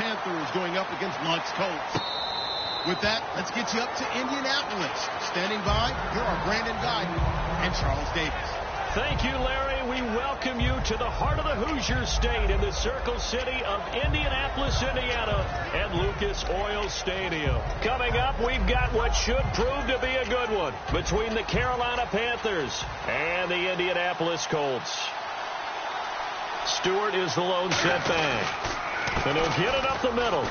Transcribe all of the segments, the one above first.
Panthers going up against Luck's Colts. With that, let's get you up to Indianapolis. Standing by, here are Brandon Guyton and Charles Davis. Thank you, Larry. We welcome you to the heart of the Hoosier State in the Circle City of Indianapolis, Indiana, at Lucas Oil Stadium. Coming up, we've got what should prove to be a good one between the Carolina Panthers and the Indianapolis Colts. Stewart is the lone setback, and he'll get it up the middle.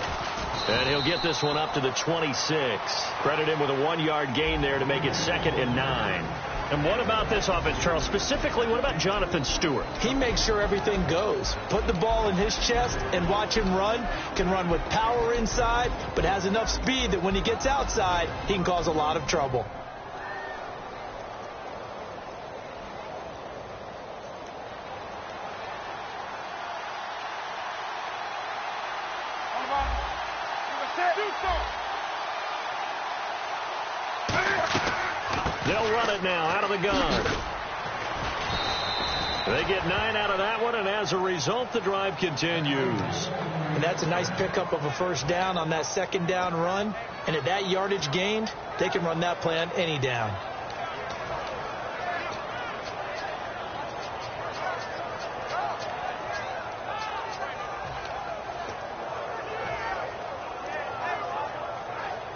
And he'll get this one up to the 26. Credit him with a 1-yard gain there to make it 2nd and 9. And what about this offense, Charles? Specifically, what about Jonathan Stewart? He makes sure everything goes. Put the ball in his chest and watch him run. Can run with power inside, but has enough speed that when he gets outside, he can cause a lot of trouble. They'll run it now out of the gun. They get 9 out of that one, and as a result, the drive continues. And that's a nice pickup of a first down on that second down run. And at that yardage gained, they can run that play on any down.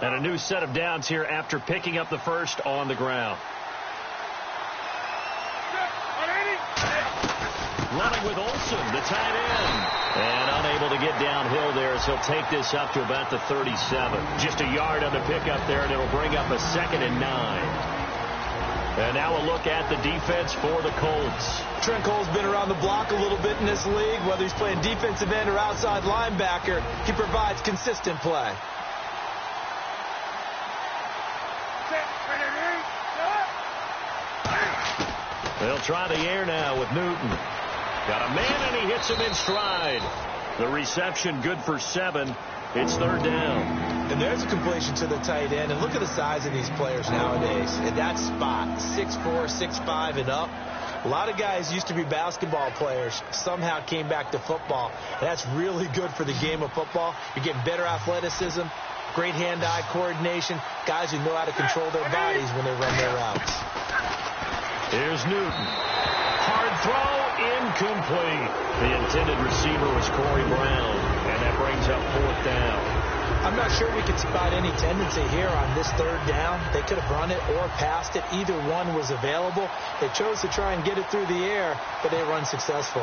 And a new set of downs here after picking up the first on the ground. Running with Olsen, the tight end. And unable to get downhill there as he'll take this up to about the 37. Just a yard on the pickup there, and it'll bring up a 2nd and 9. And now a look at the defense for the Colts. Trent Cole's been around the block a little bit in this league. Whether he's playing defensive end or outside linebacker, he provides consistent play. They'll try the air now with Newton. Got a man, and he hits him in stride. The reception good for 7. It's 3rd down. And there's a completion to the tight end. And look at the size of these players nowadays. In that spot, 6'4", 6'5", and up. A lot of guys used to be basketball players, somehow came back to football. And that's really good for the game of football. You're getting better athleticism, great hand-eye coordination, guys who know how to control their bodies when they run their routes. Here's Newton. Hard throw, incomplete. The intended receiver was Corey Brown, and that brings up 4th down. I'm not sure we could spot any tendency here on this 3rd down. They could have run it or passed it. Either one was available. They chose to try and get it through the air, but they were unsuccessful.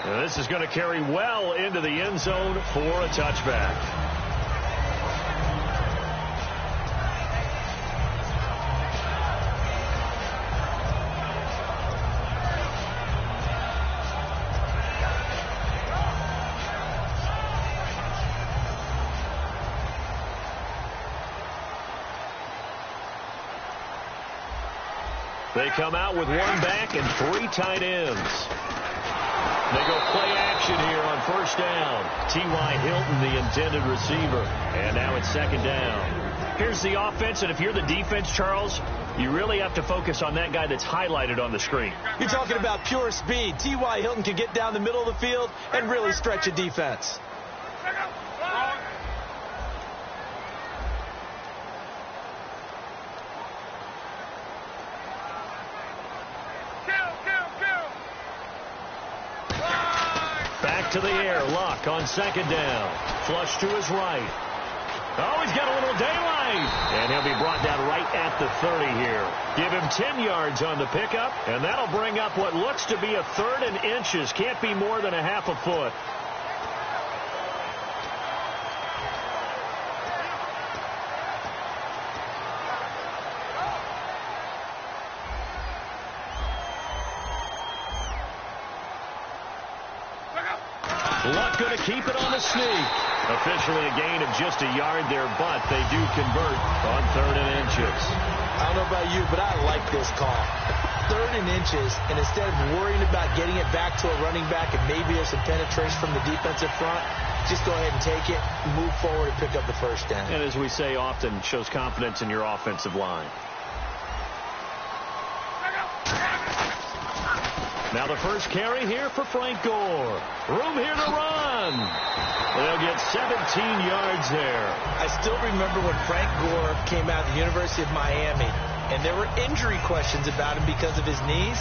And this is going to carry well into the end zone for a touchback. They come out with 1 back and 3 tight ends. They go play action here on 1st down. T.Y. Hilton, the intended receiver. And now it's 2nd down. Here's the offense, and if you're the defense, Charles, you really have to focus on that guy that's highlighted on the screen. You're talking about pure speed. T.Y. Hilton can get down the middle of the field and really stretch a defense. To the air, Luck on 2nd down. Flush to his right. Oh, he's got a little daylight. And he'll be brought down right at the 30 here. Give him 10 yards on the pickup, and that'll bring up what looks to be a 3rd and inches. Can't be more than a half a foot. Luck going to keep it on the sneak. Officially a gain of just a yard there, but they do convert on 3rd and inches. I don't know about you, but I like this call. 3rd and inches, and instead of worrying about getting it back to a running back and maybe there's some penetration from the defensive front, just go ahead and take it, move forward, and pick up the 1st down. And as we say often, shows confidence in your offensive line. Now the first carry here for Frank Gore. Room here to run. They'll get 17 yards there. I still remember when Frank Gore came out of the University of Miami, and there were injury questions about him because of his knees.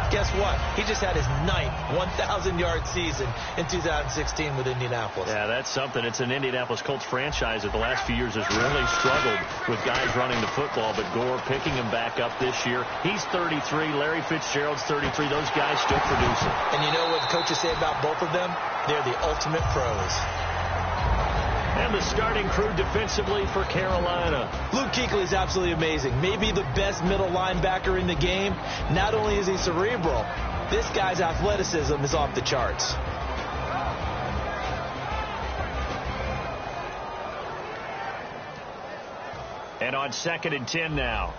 Guess what? He just had his 9th 1,000-yard season in 2016 with Indianapolis. Yeah, that's something. It's an Indianapolis Colts franchise that the last few years has really struggled with guys running the football, but Gore picking him back up this year. He's 33. Larry Fitzgerald's 33. Those guys still producing. And you know what coaches say about both of them? They're the ultimate pros. And the starting crew defensively for Carolina. Luke Kuechly is absolutely amazing. Maybe the best middle linebacker in the game. Not only is he cerebral, this guy's athleticism is off the charts. And on 2nd and 10 now.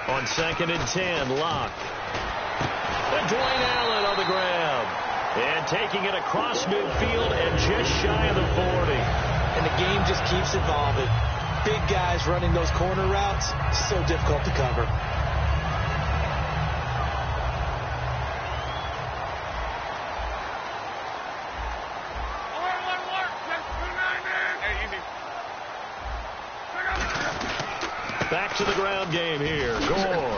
On 2nd and 10, Locke. And Dwayne Allen on the grab. And taking it across midfield and just shy of the 40. And the game just keeps evolving. Big guys running those corner routes, so difficult to cover. Back to the ground game here. Gore.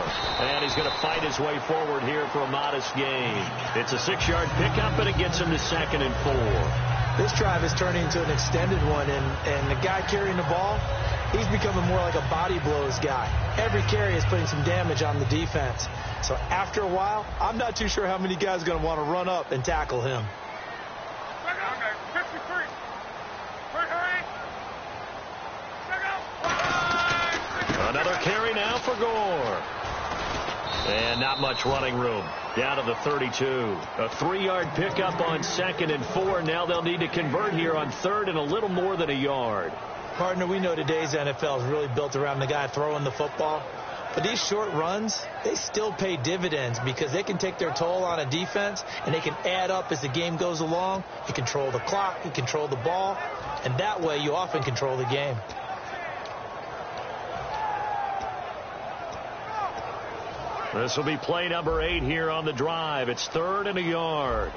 And he's going to fight his way forward here for a modest gain. It's a 6-yard pickup, and it gets him to 2nd and 4. This drive is turning into an extended one, and the guy carrying the ball, he's becoming more like a body blows guy. Every carry is putting some damage on the defense. So after a while, I'm not too sure how many guys are going to want to run up and tackle him. Another carry now for Gore. And not much running room. Down to the 32. A 3-yard pickup on 2nd and 4. Now they'll need to convert here on 3rd and a little more than a yard. Partner, we know today's NFL is really built around the guy throwing the football. But these short runs, they still pay dividends because they can take their toll on a defense, and they can add up as the game goes along. You control the clock, you control the ball, and that way you often control the game. This will be play number 8 here on the drive. It's 3rd and a yard.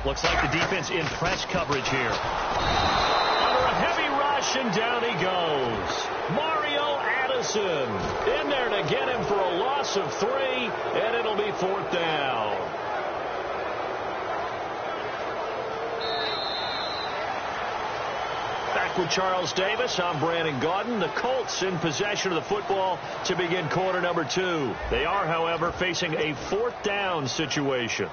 Looks like the defense in press coverage here. Under a heavy rush, and down he goes. Mario Addison in there to get him for a loss of 3, and it'll be 4th down. Back with Charles Davis, I'm Brandon Gaudin. The Colts in possession of the football to begin quarter number 2. They are, however, facing a 4th down situation.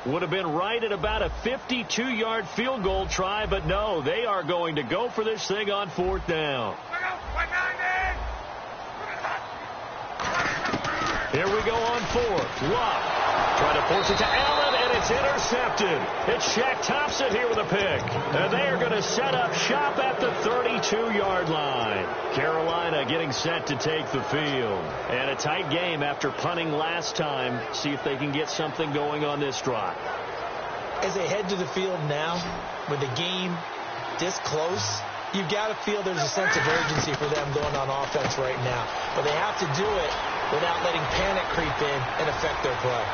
Would have been right at about a 52-yard field goal try, but no, they are going to go for this thing on 4th down. Here we go on 4th. Locke trying to force it to Allen, and it's intercepted. It's Shaq Thompson here with a pick. And they are going to set up shop at the 32-yard line. Carolina getting set to take the field. And a tight game after punting last time. See if they can get something going on this drive. As they head to the field now, with the game this close, you've got to feel there's a sense of urgency for them going on offense right now. But they have to do it without letting panic creep in and affect their play.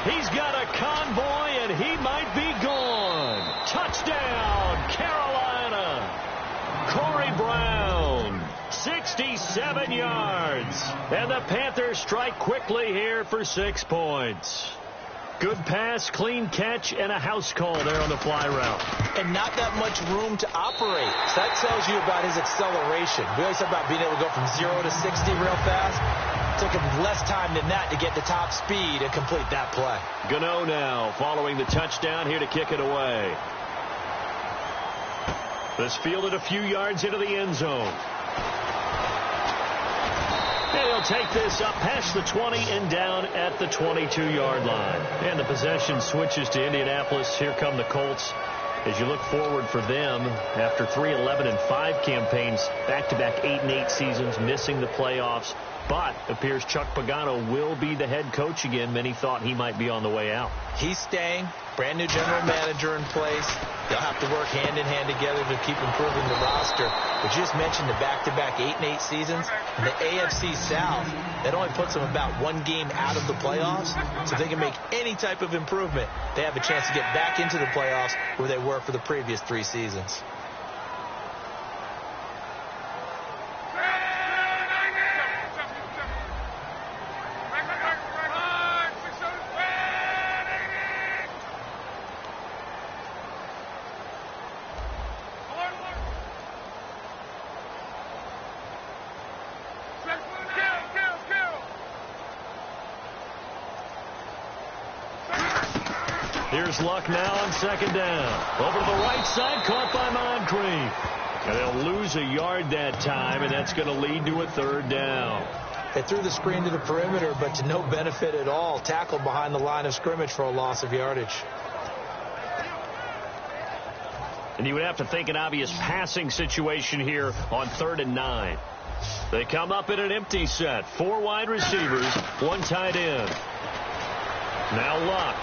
He's got a convoy, and he might be gone. Touchdown, Carolina. Corey Brown, 67 yards. And the Panthers strike quickly here for 6 points. Good pass, clean catch, and a house call there on the fly route. And not that much room to operate. So that tells you about his acceleration. We always talk about being able to go from 0 to 60 real fast. It took him less time than that to get the top speed and complete that play. Gano now following the touchdown here to kick it away. This fielded a few yards into the end zone. And he'll take this up past the 20 and down at the 22-yard line. And the possession switches to Indianapolis. Here come the Colts. As you look forward for them, after 3 11-5 campaigns, back-to-back 8-8 seasons, missing the playoffs, but appears Chuck Pagano will be the head coach again. Many thought he might be on the way out. He's staying. Brand new general manager in place. They'll have to work hand-in-hand together to keep improving the roster. But you just mentioned the back-to-back 8-8 seasons. In the AFC South, that only puts them about 1 game out of the playoffs. So if they can make any type of improvement, they have a chance to get back into the playoffs where they were for the previous 3 seasons. Here's Luck now on 2nd down. Over to the right side, caught by Moncrief. And they'll lose a yard that time, and that's going to lead to a 3rd down. They threw the screen to the perimeter, but to no benefit at all. Tackled behind the line of scrimmage for a loss of yardage. And you would have to think an obvious passing situation here on 3rd and 9. They come up in an empty set. 4 wide receivers, 1 tight end. Now Luck.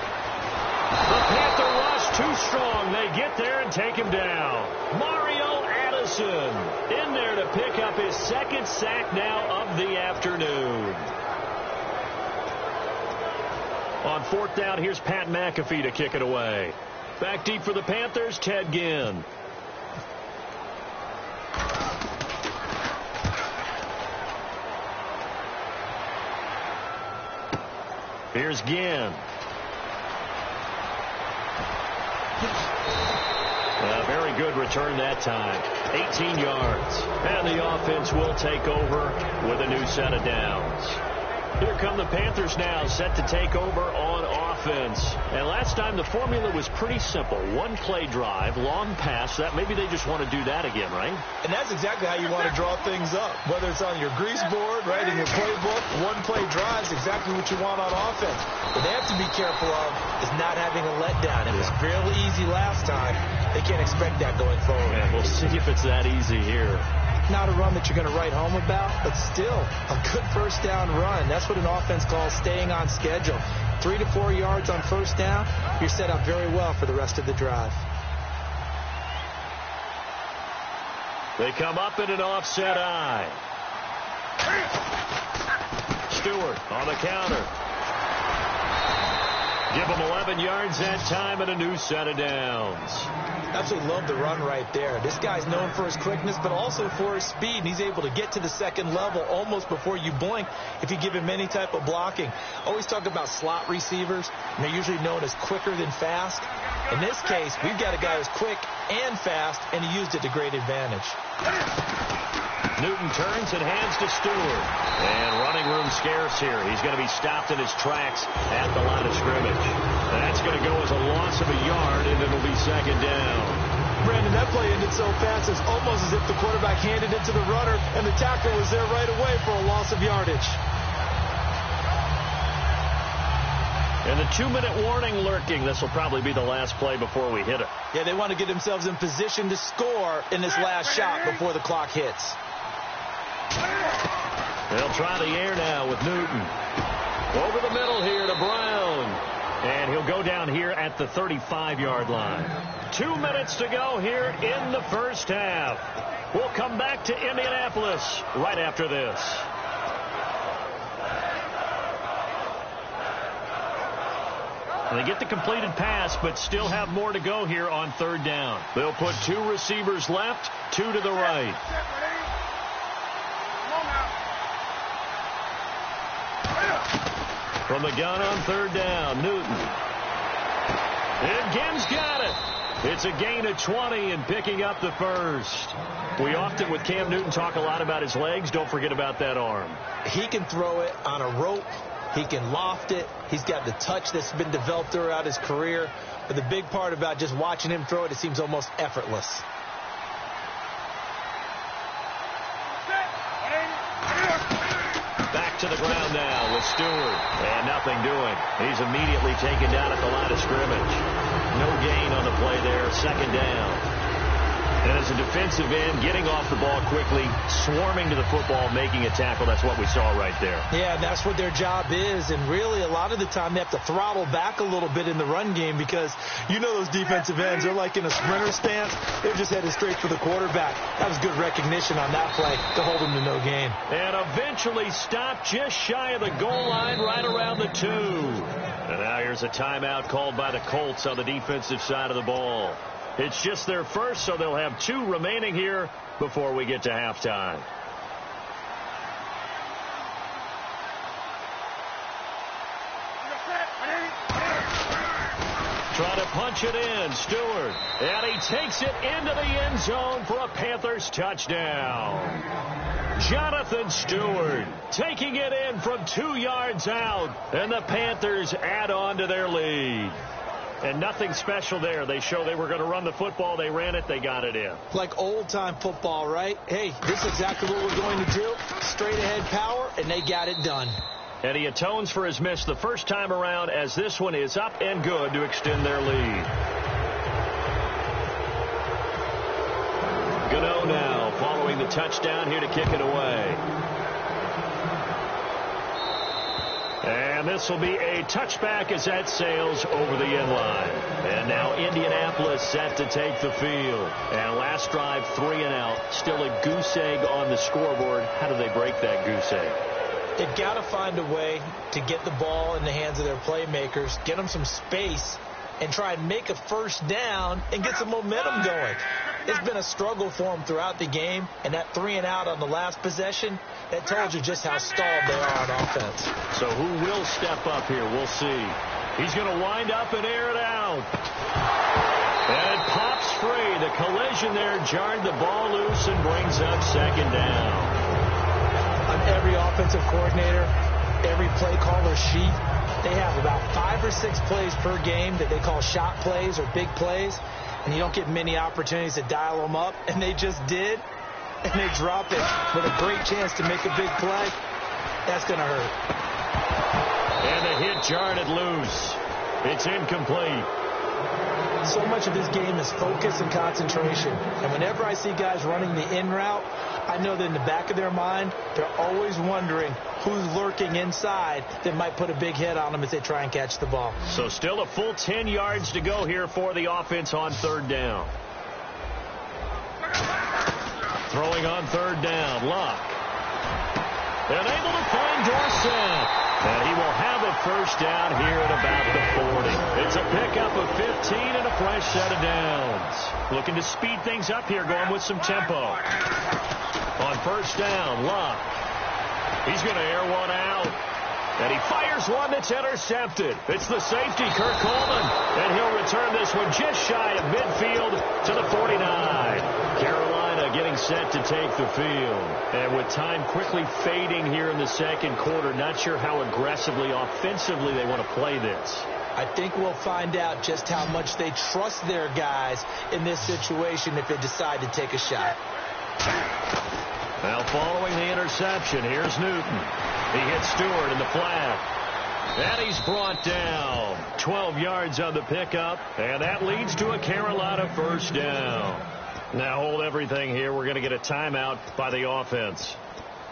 The Panther rush too strong. They get there and take him down. Mario Addison in there to pick up his 2nd sack now of the afternoon. On 4th down, here's Pat McAfee to kick it away. Back deep for the Panthers, Ted Ginn. Here's Ginn. A very good return that time. 18 yards. And the offense will take over with a new set of downs. Here come the Panthers now, set to take over on offense. And last time the formula was pretty simple. 1-play drive, long pass. That maybe they just want to do that again, right? And that's exactly how you want to draw things up. Whether it's on your grease board, right, in your playbook, 1-play drive is exactly what you want on offense. What they have to be careful of is not having a letdown. It was fairly easy last time. They can't expect that going forward. Yeah, we'll see if it's that easy here. Not a run that you're going to write home about, but still a good 1st down run. That's what an offense calls staying on schedule. 3 to 4 yards on 1st down, you're set up very well for the rest of the drive. They come up in an offset eye. Stewart on the counter. Give him 11 yards that time and a new set of downs. Absolutely love the run right there. This guy's known for his quickness, but also for his speed. And he's able to get to the 2nd level almost before you blink if you give him any type of blocking. Always talk about slot receivers, and they're usually known as quicker than fast. In this case, we've got a guy who's quick and fast, and he used it to great advantage. Newton turns and hands to Stewart. And running room scarce here. He's going to be stopped in his tracks at the line of scrimmage. That's going to go as a loss of a yard, and it'll be 2nd down. Brandon, that play ended so fast, it's almost as if the quarterback handed it to the runner, and the tackle was there right away for a loss of yardage. And the 2-minute warning lurking. This will probably be the last play before we hit it. Yeah, they want to get themselves in position to score in this last shot before the clock hits. They'll try the air now with Newton. Over the middle here to Brown. And he'll go down here at the 35-yard line. 2 minutes to go here in the 1st half. We'll come back to Indianapolis right after this. They get the completed pass, but still have more to go here on 3rd down. They'll put 2 receivers left, 2 to the right. From the gun on 3rd down, Newton. And Ginn's got it. It's a gain of 20 and picking up the 1st. We often, with Cam Newton, talk a lot about his legs. Don't forget about that arm. He can throw it on a rope. He can loft it. He's got the touch that's been developed throughout his career. But the big part about just watching him throw it, it seems almost effortless. to the ground now with Stewart. And nothing doing. He's immediately taken down at the line of scrimmage. No gain on the play there. Second down. And as a defensive end, getting off the ball quickly, swarming to the football, making a tackle, that's what we saw right there. Yeah, and that's what their job is. And really, a lot of the time, they have to throttle back a little bit in the run game because you know those defensive ends, they're like in a sprinter stance. They're just headed straight for the quarterback. That was good recognition on that play to hold them to no gain. And eventually stopped just shy of the goal line, right around the 2. And now here's a timeout called by the Colts on the defensive side of the ball. It's just their first, so they'll have 2 remaining here before we get to halftime. Trying to punch it in, Stewart. And he takes it into the end zone for a Panthers touchdown. Jonathan Stewart taking it in from 2 yards out, and the Panthers add on to their lead. And nothing special there. They show they were going to run the football. They ran it. They got it in. Like old-time football, right? Hey, this is exactly what we're going to do. Straight-ahead power, and they got it done. And he atones for his miss the first time around as this one is up and good to extend their lead. Gano now following the touchdown here to kick it away. And this will be a touchback as that sails over the end line. And now Indianapolis set to take the field. And last drive, 3 and out. Still a goose egg on the scoreboard. How do they break that goose egg? They've got to find a way to get the ball in the hands of their playmakers, get them some space, and try and make a first down and get some momentum going. It's been a struggle for them throughout the game, and that 3 and out on the last possession, that tells you just how stalled they are on offense. So who will step up here? We'll see. He's going to wind up and air it out. And it pops free. The collision there jarred the ball loose and brings up second down. On every offensive coordinator, every play caller sheet, they have about 5 or 6 plays per game that they call shot plays or big plays, and you don't get many opportunities to dial them up, and they just did, and they drop it with a great chance to make a big play. That's going to hurt. And the hit jarred it loose. It's incomplete. So much of this game is focus and concentration. And whenever I see guys running the in route, I know that in the back of their mind, they're always wondering who's lurking inside that might put a big hit on them as they try and catch the ball. So still a full 10 yards to go here for the offense on third down. Throwing on third down, Luck. And able to find Dorsett. And he will have a first down here at about the 40. It's a pickup of 15 and a fresh set of downs. Looking to speed things up here, going with some tempo. On first down, Luck. He's going to air one out. And he fires one that's intercepted. It's the safety, Kirk Coleman. And he'll return this one just shy of midfield to the 49. Carolina getting set to take the field. And with time quickly fading here in the second quarter, not sure how aggressively, offensively they want to play this. I think we'll find out just how much they trust their guys in this situation if they decide to take a shot. Now following the interception, here's Newton. He hits Stewart in the flat. And he's brought down. 12 yards on the pickup. And that leads to a Carolina first down. Now hold everything here. We're going to get a timeout by the offense.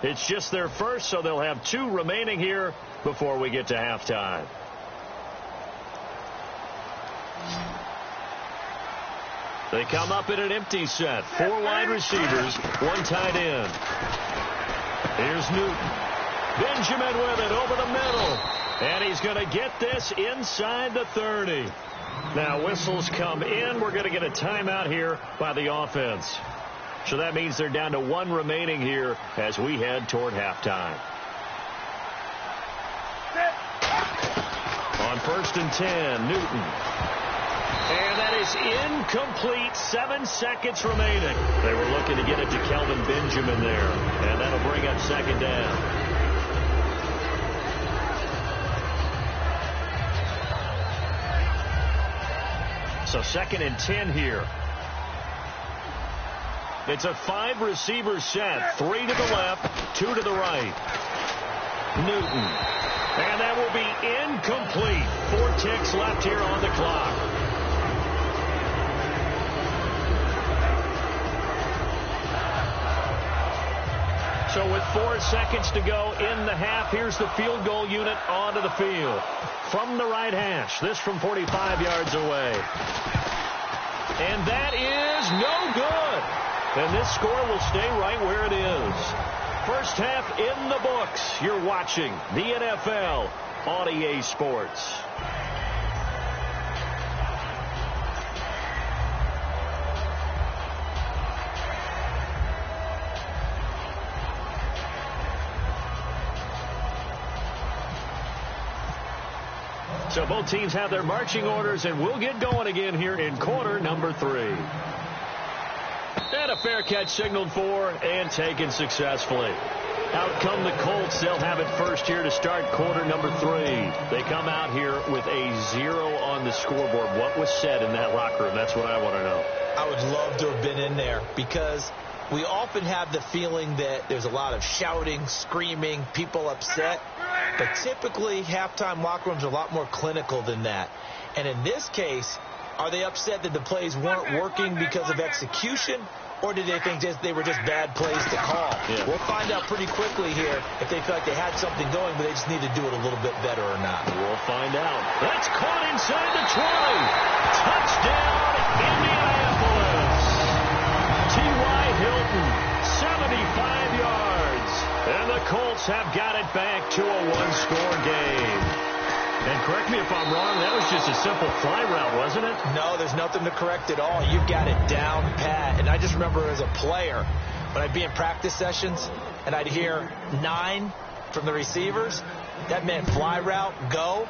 It's just their first, so they'll have 2 remaining here before we get to halftime. They come up in an empty set. 4 wide receivers, 1 tight end. Here's Newton. Benjamin with it over the middle. And he's going to get this inside the 30. Now whistles come in. We're going to get a timeout here by the offense. So that means they're down to 1 remaining here as we head toward halftime. On first and 10, Newton. And that is incomplete. 7 seconds remaining. They were looking to get it to Kelvin Benjamin there. And that'll bring up second down. So second and 10 here. It's a 5-receiver set. 3 to the left, 2 to the right. Newton. And that will be incomplete. 4 ticks left here on the clock. So with 4 seconds to go in the half, here's the field goal unit onto the field. From the right hash, this from 45 yards away. And that is no good. And this score will stay right where it is. First half in the books. You're watching the NFL on EA Sports. So both teams have their marching orders, and we'll get going again here in quarter number 3. And a fair catch signaled for and taken successfully. Out come the Colts. They'll have it first here to start quarter number 3. They come out here with a 0 on the scoreboard. What was said in that locker room? That's what I want to know. I would love to have been in there because we often have the feeling that there's a lot of shouting, screaming, people upset. But typically, halftime locker rooms are a lot more clinical than that. And in this case, are they upset that the plays weren't working because of execution? Or did they think they were just bad plays to call? Yeah. We'll find out pretty quickly here if they feel like they had something going, but they just need to do it a little bit better or not. We'll find out. That's caught inside the 20. Touchdown, Indianapolis. T.Y. Hilton, 75 yards. And the Colts have got it back to a 1-score game. And correct me if I'm wrong, that was just a simple fly route, wasn't it? No, there's nothing to correct at all. You've got it down pat. And I just remember as a player, when I'd be in practice sessions and I'd hear 9 from the receivers, that meant fly route, go.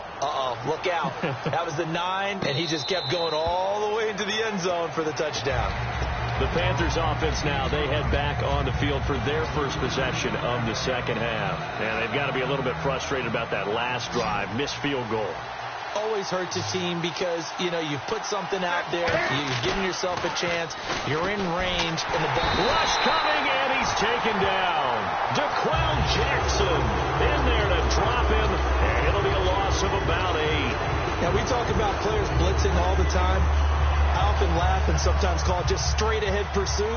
Look out. That was the 9, and he just kept going all the way into the end zone for the touchdown. The Panthers offense now, they head back on the field for their first possession of the second half. And they've got to be a little bit frustrated about that last drive, missed field goal. Always hurts a team because, you've put something out there, you've given yourself a chance, you're in range, and the rush coming, and he's taken down. DeQuell Jackson in there to drop him, and it'll be a loss of about 8. Now, we talk about players blitzing all the time. I often laugh and sometimes call it just straight-ahead pursuit.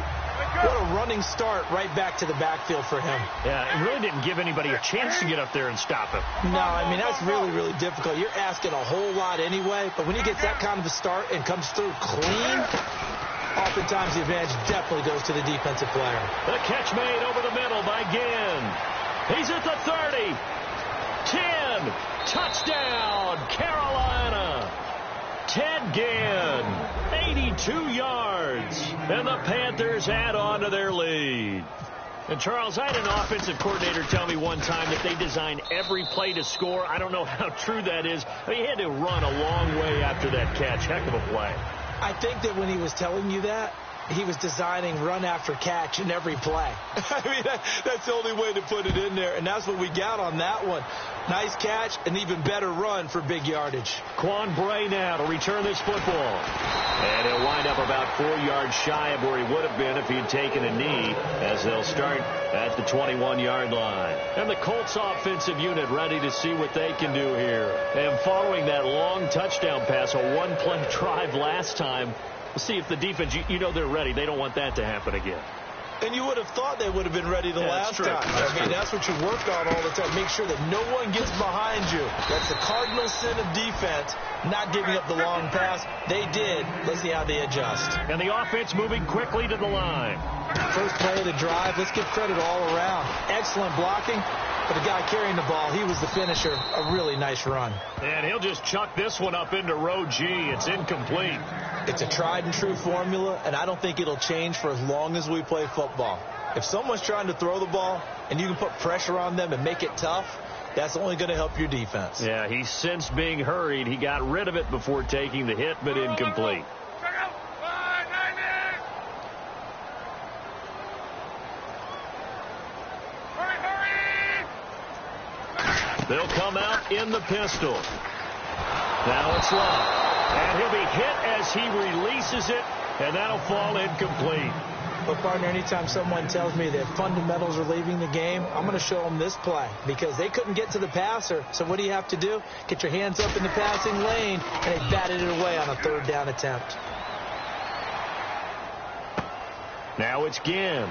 What a running start right back to the backfield for him. Yeah, it really didn't give anybody a chance to get up there and stop him. No, I mean, that's really, really difficult. You're asking a whole lot anyway, but when he gets that kind of a start and comes through clean, oftentimes the advantage definitely goes to the defensive player. The catch made over the middle by Ginn. He's at the 30. 10. Touchdown, Carolina. Ted Ginn, 82 yards, and the Panthers add on to their lead. And, Charles, I had an offensive coordinator tell me one time that they design every play to score. I don't know how true that is. I mean, he had to run a long way after that catch. Heck of a play. I think that when he was telling you that, he was designing run after catch in every play. I mean, that's the only way to put it in there, and that's what we got on that one. Nice catch, an even better run for big yardage. Quan Bray now to return this football. And he'll wind up about 4 yards shy of where he would have been if he had taken a knee, as they'll start at the 21-yard line. And the Colts offensive unit ready to see what they can do here. And following that long touchdown pass, a one-play drive last time, we'll see if the defense, they're ready. They don't want that to happen again. And you would have thought they would have been ready the last time. That's what you work on all the time. Make sure that no one gets behind you. That's the cardinal sin of defense, not giving up the long pass. They did. Let's see how they adjust. And the offense moving quickly to the line. First play of the drive. Let's give credit all around. Excellent blocking. But the guy carrying the ball, he was the finisher. A really nice run. And he'll just chuck this one up into row G. It's incomplete. It's a tried-and-true formula, and I don't think it'll change for as long as we play football. If someone's trying to throw the ball and you can put pressure on them and make it tough, that's only going to help your defense. Yeah, he sensed being hurried. He got rid of it before taking the hit, but incomplete. They'll come out in the pistol. Now it's Love. And he'll be hit as he releases it, and that'll fall incomplete. But, partner, anytime someone tells me that fundamentals are leaving the game, I'm going to show them this play because they couldn't get to the passer. So what do you have to do? Get your hands up in the passing lane, and they batted it away on a third down attempt. Now it's Ginn.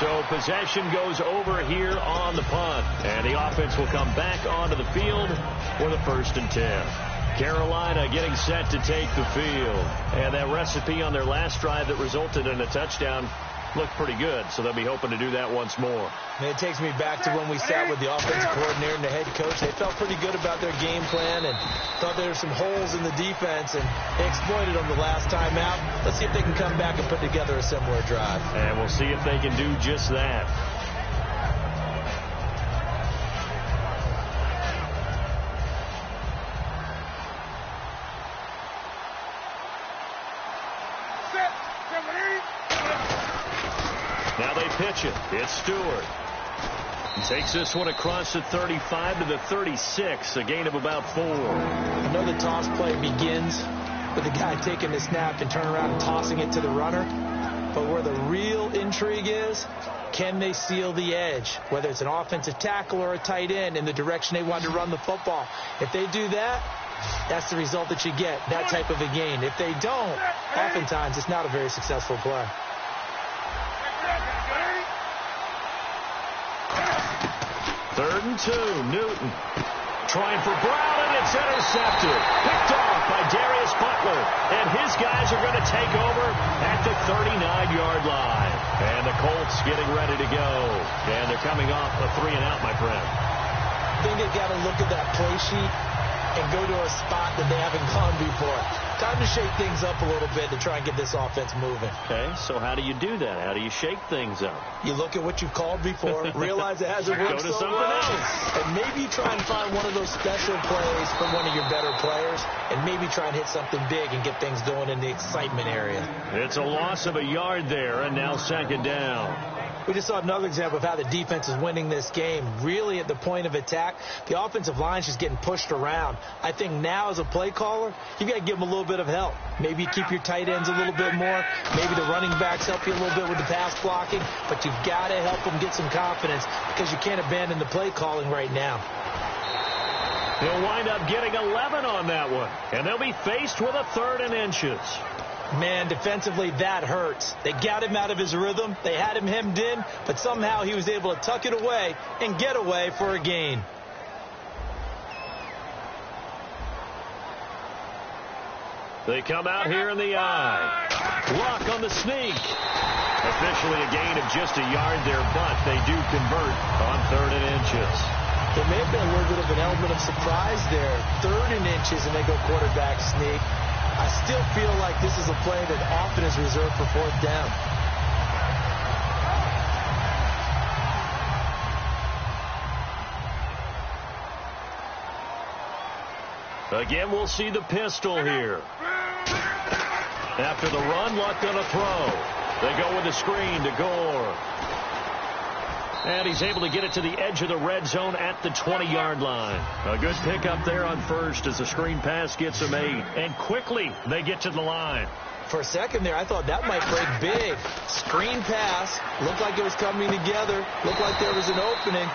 So possession goes over here on the punt. And the offense will come back onto the field for the 1st and 10. Carolina getting set to take the field. And that recipe on their last drive that resulted in a touchdown looked pretty good, so they'll be hoping to do that once more. And it takes me back to when we sat with the offensive coordinator and the head coach. They felt pretty good about their game plan and thought there were some holes in the defense, and they exploited them the last time out. Let's see if they can come back and put together a similar drive. And we'll see if they can do just that. Now they pitch it. It's Stewart. He takes this one across the 35 to the 36, a gain of about 4. I know the toss play begins with the guy taking the snap and turning around and tossing it to the runner. But where the real intrigue is, can they seal the edge, whether it's an offensive tackle or a tight end, in the direction they want to run the football? If they do that, that's the result that you get, that type of a gain. If they don't, oftentimes it's not a very successful play. 3rd and 2, Newton trying for Brown, and it's intercepted. Picked off by Darius Butler, and his guys are going to take over at the 39-yard line. And the Colts getting ready to go. And they're coming off a 3-and-out, my friend. I think they got to look at that play sheet and go to a spot that they haven't gone before. Time to shake things up a little bit to try and get this offense moving. Okay, so how do you do that? How do you shake things up? You look at what you've called before, realize it hasn't worked so well, and maybe try and find one of those special plays from one of your better players, and maybe try and hit something big and get things going in the excitement area. It's a loss of a yard there, and now 2nd down. We just saw another example of how the defense is winning this game. Really at the point of attack, the offensive line's just getting pushed around. I think now as a play caller, you got to give them a little bit of help. Maybe you keep your tight ends a little bit more. Maybe the running backs help you a little bit with the pass blocking. But you've got to help them get some confidence because you can't abandon the play calling right now. He'll wind up getting 11 on that one. And they'll be faced with a 3rd and inches. Man, defensively, that hurts. They got him out of his rhythm. They had him hemmed in, but somehow he was able to tuck it away and get away for a gain. They come out here in the eye. Luck on the sneak. Officially a gain of just a yard there, but they do convert on 3rd and inches. There may have been a little bit of an element of surprise there. 3rd and inches, and they go quarterback sneak. I still feel like this is a play that often is reserved for 4th down. Again, we'll see the pistol here. After the run, Luck gonna throw. They go with a screen to Gore. And he's able to get it to the edge of the red zone at the 20-yard line. A good pickup there on 1st as the screen pass gets them 8. And quickly, they get to the line. For a second there, I thought that might break big. Screen pass. Looked like it was coming together. Looked like there was an opening.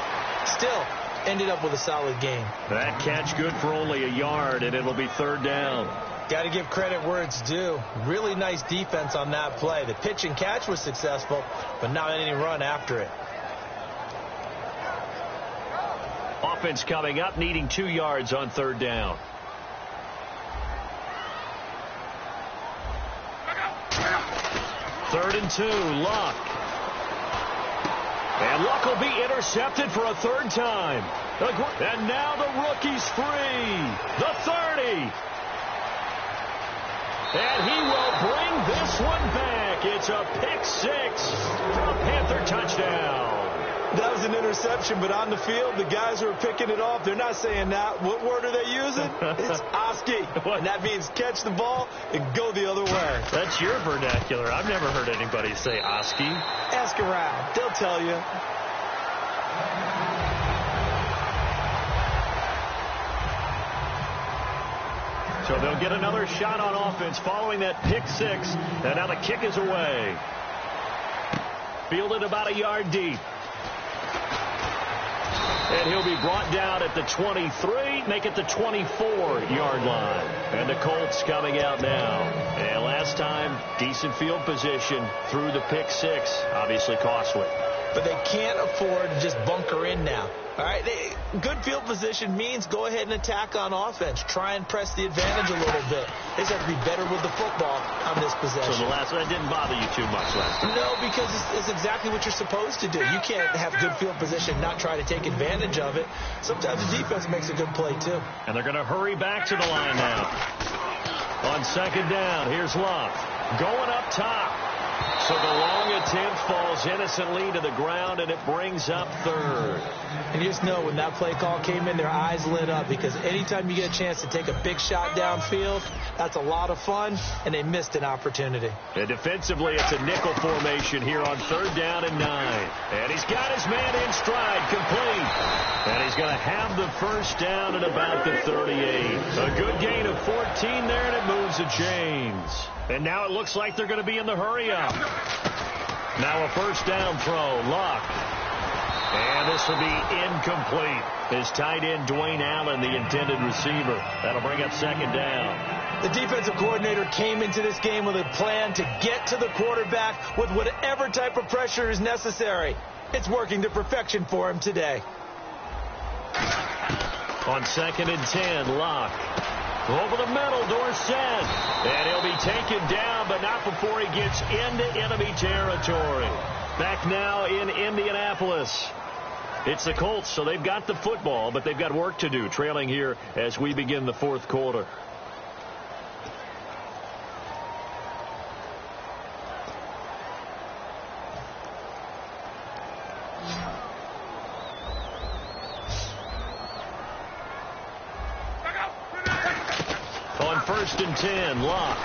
Still, ended up with a solid gain. That catch good for only a yard, and it'll be 3rd down. Got to give credit where it's due. Really nice defense on that play. The pitch and catch was successful, but not any run after it. Offense coming up, needing 2 yards on 3rd down. Third and 2, Luck. And Luck will be intercepted for a 3rd time. And now the rookie's free. The 30. And he will bring this one back. It's a pick 6 for a Panther touchdown. That was an interception, but on the field, the guys who are picking it off, they're not saying that. What word are they using? It's Oski. And that means catch the ball and go the other way. That's your vernacular. I've never heard anybody say Oski. Ask around. They'll tell you. So they'll get another shot on offense following that pick six. And now the kick is away. Fielded about a yard deep. And he'll be brought down at the 23, make it the 24-yard line. And the Colts coming out now. And last time, decent field position through the pick six. Obviously costly. But they can't afford to just bunker in now. All right, good field position means go ahead and attack on offense. Try and press the advantage a little bit. They just have to be better with the football on this possession. So the last one didn't bother you too much last time? No, because it's exactly what you're supposed to do. You can't have good field position and not try to take advantage of it. Sometimes the defense makes a good play, too. And they're going to hurry back to the line now. On second down, here's Love. Going up top. So the long attempt falls innocently to the ground, and it brings up third. And you just know when that play call came in, their eyes lit up, because anytime you get a chance to take a big shot downfield, that's a lot of fun, and they missed an opportunity. And defensively, it's a nickel formation here on third down and 9. And he's got his man in stride, complete. And he's going to have the first down at about the 38. A good gain of 14 there, and it moves the chains. And now it looks like they're going to be in the hurry-up. Now a first down throw. Luck. And this will be incomplete. His tight end, Dwayne Allen, the intended receiver. That'll bring up second down. The defensive coordinator came into this game with a plan to get to the quarterback with whatever type of pressure is necessary. It's working to perfection for him today. On second and 10, Luck. Over the middle, Dorsett. And he'll be taken down, but not before he gets into enemy territory. Back now in Indianapolis. It's the Colts, so they've got the football, but they've got work to do, trailing here as we begin the fourth quarter. On first and 10, Locke.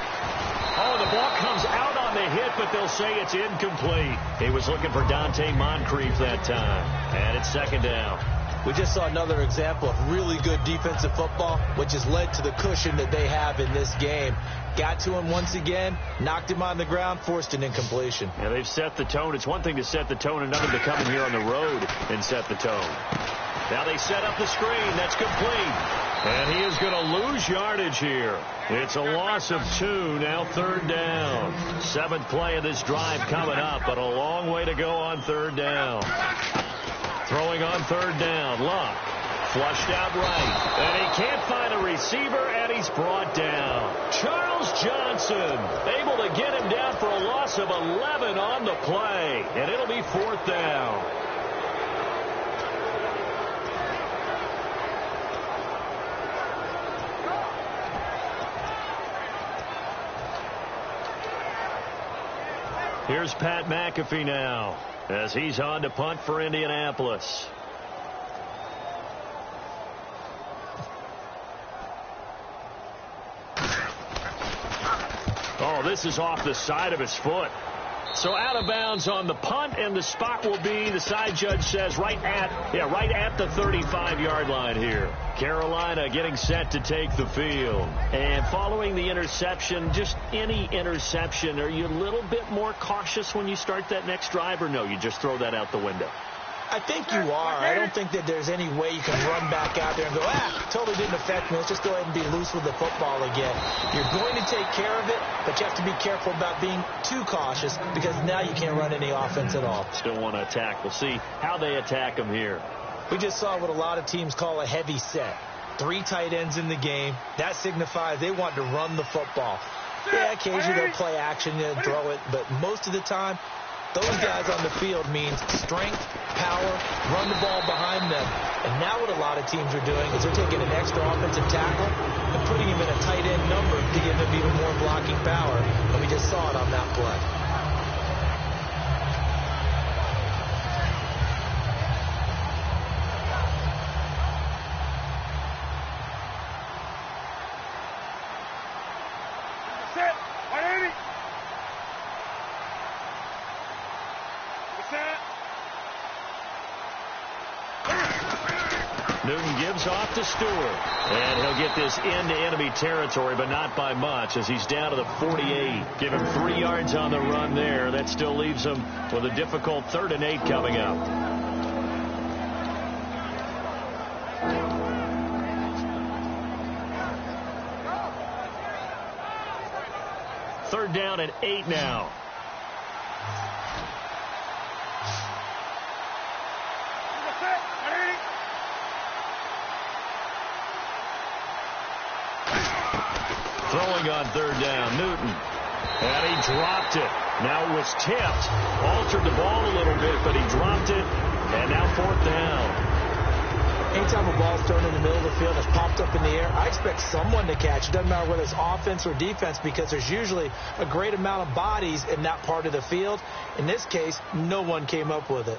Oh, the ball comes out on the hit, but they'll say it's incomplete. He was looking for Dante Moncrief that time. And it's second down. We just saw another example of really good defensive football, which has led to the cushion that they have in this game. Got to him once again, knocked him on the ground, forced an incompletion. Yeah, they've set the tone. It's one thing to set the tone, another to come in here on the road and set the tone. Now they set up the screen. That's complete. And he is going to lose yardage here. It's a loss of 2, now third down. 7th play of this drive coming up, but a long way to go on third down. Throwing on third down, Luck. Flushed out right. And he can't find a receiver, and he's brought down. Charles Johnson able to get him down for a loss of 11 on the play. And it'll be 4th down. Here's Pat McAfee now as he's on to punt for Indianapolis. Oh, this is off the side of his foot. So out of bounds on the punt, and the spot will be, the side judge says, right at the 35-yard line here. Carolina getting set to take the field. And following the interception, just any interception, are you a little bit more cautious when you start that next drive, or no, you just throw that out the window? I think you are. I don't think that there's any way you can run back out there and go, totally didn't affect me. Let's just go ahead and be loose with the football again. You're going to take care of it, but you have to be careful about being too cautious, because now you can't run any offense at all. Still want to attack. We'll see how they attack them here. We just saw what a lot of teams call a heavy set. 3 tight ends in the game. That signifies they want to run the football. Yeah, occasionally they'll play action and throw it, but most of the time, those guys on the field means strength, power, run the ball behind them. And now what a lot of teams are doing is they're taking an extra offensive tackle and putting him in a tight end number to give him even more blocking power. And we just saw it on that play. Newton gives off to Stewart. And he'll get this into enemy territory, but not by much, as he's down to the 48. Give him 3 yards on the run there. That still leaves him with a difficult 3rd and 8 coming up. Third down and 8 now. Throwing on 3rd down, Newton. And he dropped it. Now it was tipped. Altered the ball a little bit, but he dropped it. And now 4th down. Anytime a ball's thrown in the middle of the field, it's popped up in the air, I expect someone to catch. It doesn't matter whether it's offense or defense, because there's usually a great amount of bodies in that part of the field. In this case, no one came up with it.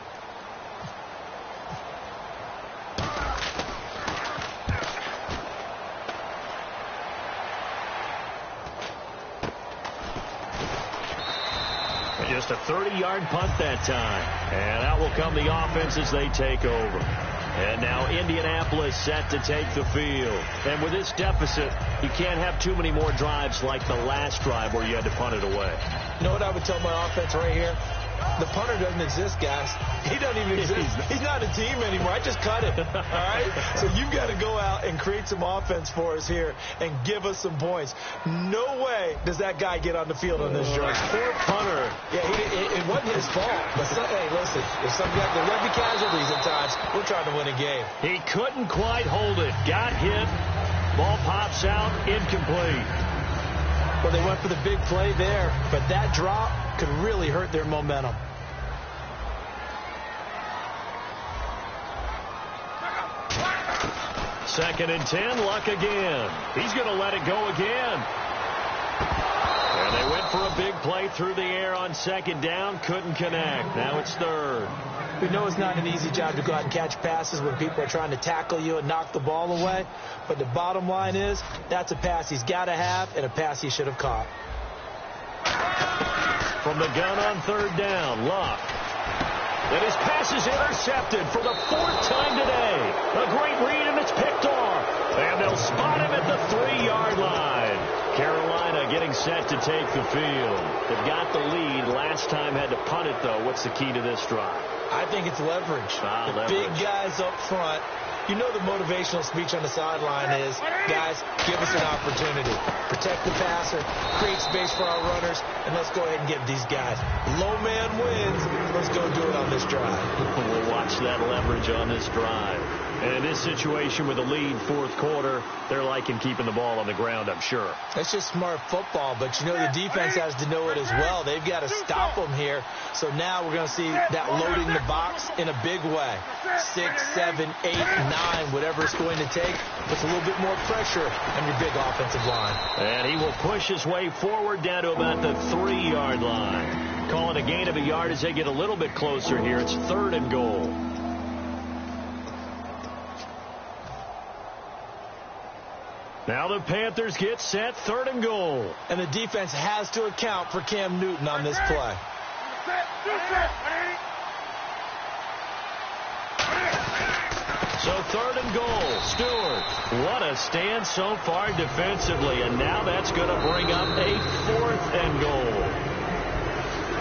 Just a 30-yard punt that time. And out will come the offense as they take over. And now Indianapolis set to take the field. And with this deficit, you can't have too many more drives like the last drive where you had to punt it away. You know what I would tell my offense right here? The punter doesn't exist, guys. He doesn't even exist. He's not a team anymore. I just cut him. All right? So you've got to go out and create some offense for us here and give us some points. No way does that guy get on the field on this drive. Poor punter. Yeah, it wasn't his fault. But hey, listen, if some guys, there will be casualties at times. We're trying to win a game. He couldn't quite hold it. Got hit. Ball pops out. Incomplete. Well, they went for the big play there, but that drop could really hurt their momentum. Second and 10, Luck again. He's going to let it go again. And they went for a big play through the air on 2nd down. Couldn't connect. Now it's 3rd. We know it's not an easy job to go out and catch passes when people are trying to tackle you and knock the ball away. But the bottom line is, that's a pass he's got to have and a pass he should have caught. From the gun on 3rd down, Luck. And his pass is intercepted for the 4th time today. A great read, and it's picked off. And they'll spot him at the 3-yard line. Carolina getting set to take the field. They've got the lead. Last time had to punt it, though. What's the key to this drive? I think it's leverage. The big guys up front. You know the motivational speech on the sideline is, guys, give us an opportunity. Protect the passer, create space for our runners, and let's go ahead and get these guys. Low man wins. Let's go do it on this drive. We'll watch that leverage on this drive. And in this situation with the lead 4th quarter, they're liking keeping the ball on the ground, I'm sure. That's just smart football, but you know the defense has to know it as well. They've got to stop them here. So now we're going to see that loading the box in a big way. 6, 7, 8, 9, whatever it's going to take, puts a little bit more pressure on your big offensive line. And he will push his way forward down to about the 3-yard line. Calling a gain of a yard as they get a little bit closer here. It's 3rd and goal. Now the Panthers get set, 3rd and goal. And the defense has to account for Cam Newton on this play. So 3rd and goal, Stewart. What a stand so far defensively, and now that's going to bring up a 4th and goal.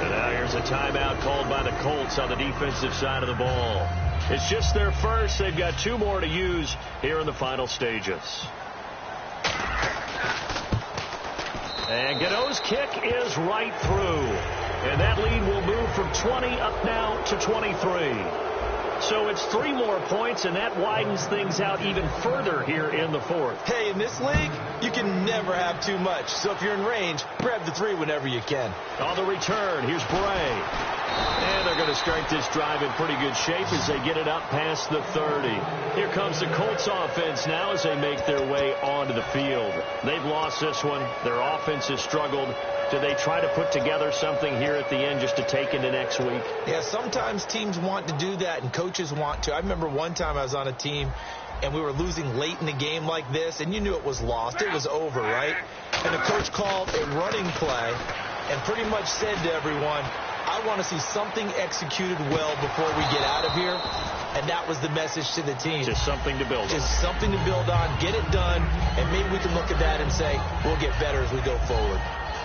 And now here's a timeout called by the Colts on the defensive side of the ball. It's just their first. They've got 2 more to use here in the final stages. And Godot's kick is right through. And that lead will move from 20 up now to 23. So it's 3 more points, and that widens things out even further here in the 4th. Hey, in this league, you can never have too much. So if you're in range, grab the 3 whenever you can. On the return, here's Bray. And they're going to start this drive in pretty good shape as they get it up past the 30. Here comes the Colts offense now as they make their way onto the field. They've lost this one. Their offense has struggled. Do they try to put together something here at the end just to take into next week? Yeah, sometimes teams want to do that and coaches want to. I remember one time I was on a team and we were losing late in the game like this, and you knew it was lost. It was over, right? And the coach called a running play and pretty much said to everyone, I want to see something executed well before we get out of here. And that was the message to the team. Just something to build on. Just something to build on, get it done, and maybe we can look at that and say, we'll get better as we go forward.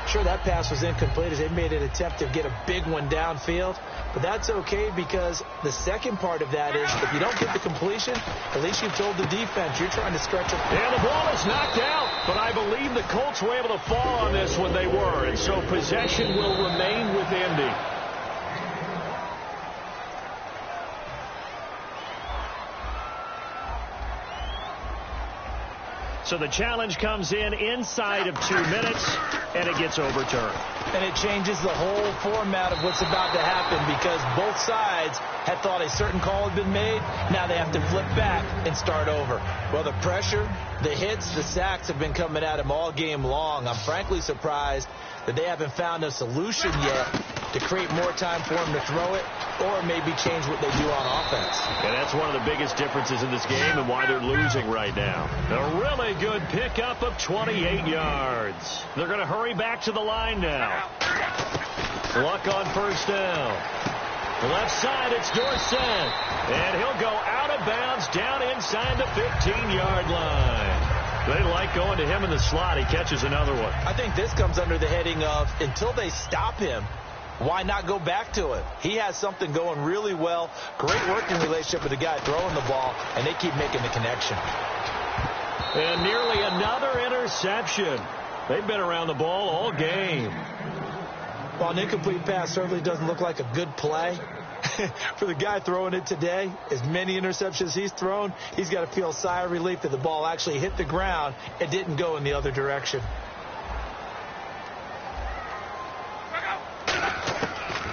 Sure, that pass was incomplete as they made an attempt to get a big one downfield. But that's okay because the second part of that is if you don't get the completion, at least you've told the defense you're trying to stretch it. And the ball is knocked out. But I believe the Colts were able to fall on this when they were. And so possession will remain with Indy. So the challenge comes in inside of 2 minutes, and it gets overturned. And it changes the whole format of what's about to happen because both sides had thought a certain call had been made. Now they have to flip back and start over. Well, the pressure, the hits, the sacks have been coming at him all game long. I'm frankly surprised that they haven't found a solution yet to create more time for him to throw it or maybe change what they do on offense. And that's one of the biggest differences in this game and why they're losing right now. A really good pickup of 28 yards. They're going to hurry back to the line now. Luck on first down. Left side, it's Dorsett. And he'll go out of bounds down inside the 15-yard line. They like going to him in the slot. He catches another one. I think this comes under the heading of until they stop him, why not go back to it? He has something going really well. Great working relationship with the guy throwing the ball, and they keep making the connection. And nearly another interception. They've been around the ball all game. Well, an incomplete pass certainly doesn't look like a good play. For the guy throwing it today, as many interceptions he's thrown, he's got to feel a sigh of relief that the ball actually hit the ground and didn't go in the other direction.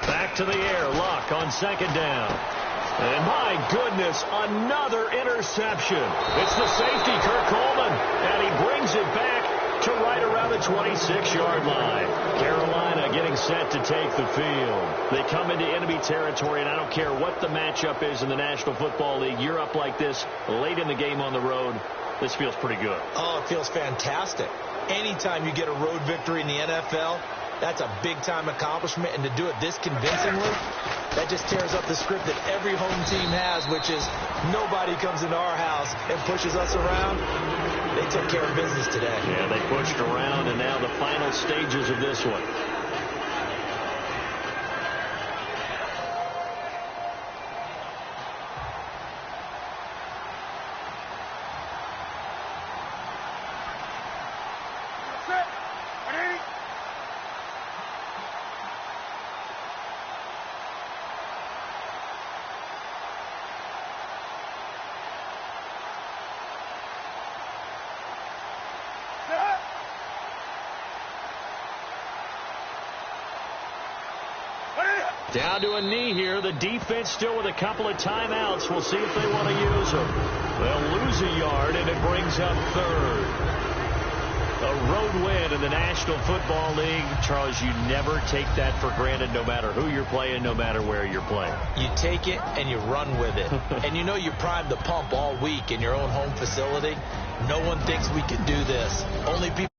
Back to the air, Luck on second down. And my goodness, another interception. It's the safety, Kirk Coleman, and he brings it back to right around the 26-yard line. Carolina getting set to take the field. They come into enemy territory, and I don't care what the matchup is in the National Football League. You're up like this late in the game on the road. This feels pretty good. Oh, it feels fantastic. Anytime you get a road victory in the NFL, that's a big-time accomplishment, and to do it this convincingly, that just tears up the script that every home team has, which is nobody comes into our house and pushes us around. They took care of business today. Yeah, they pushed around, and now the final stages of this one. Down to a knee here. The defense still with a couple of timeouts. We'll see if they want to use them. They'll lose a yard, and it brings up third. A road win in the National Football League. Charles, you never take that for granted no matter who you're playing, no matter where you're playing. You take it and you run with it. And you know you primed the pump all week in your own home facility. No one thinks we can do this. Only people